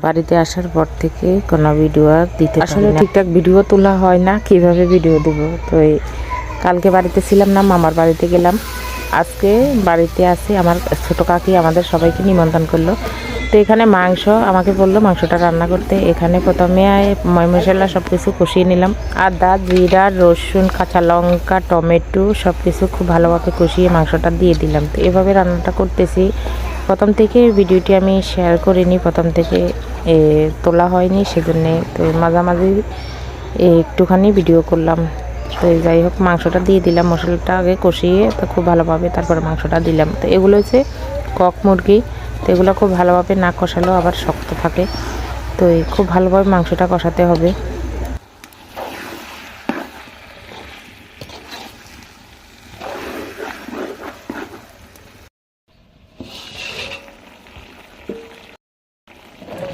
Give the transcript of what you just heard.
বাড়িতে আসার পর থেকে কোনো ভিডিও আর দিতে আসলে ঠিকঠাক ভিডিও তোলা হয় না, কিভাবে ভিডিও দেব। তো কালকে বাড়িতে ছিলাম না, মামার বাড়িতে গেলাম। আজকে বাড়িতে আসি, আমার ছোটো কাকি আমাদের সবাইকে নিমন্ত্রণ করলো। তো এখানে মাংস আমাকে বললো মাংসটা রান্না করতে। এখানে প্রথমে ময় মশলা সব কিছু কষিয়ে নিলাম। আদা, জিরা, রসুন, কাঁচা লঙ্কা, টমেটো সব কিছু খুব ভালোভাবে কষিয়ে মাংসটা দিয়ে দিলাম। তো এভাবে রান্নাটা করতেছি। প্রথম থেকে ভিডিওটি আমি শেয়ার করিনি, প্রথম থেকে তোলা হয়নি, সেজন্যে তো মাঝামাঝি একটুখানি ভিডিও করলাম। তো যাই হোক, মাংসটা দিয়ে দিলাম, মশলাটা আগে কষিয়ে তো খুব ভালোভাবে তারপরে মাংসটা দিলাম। তো এগুলো হচ্ছে কক মুরগি, তো এগুলো খুব ভালোভাবে না কষালেও আবার শক্ত থাকে। তো খুব ভালোভাবে মাংসটা কষাতে হবে।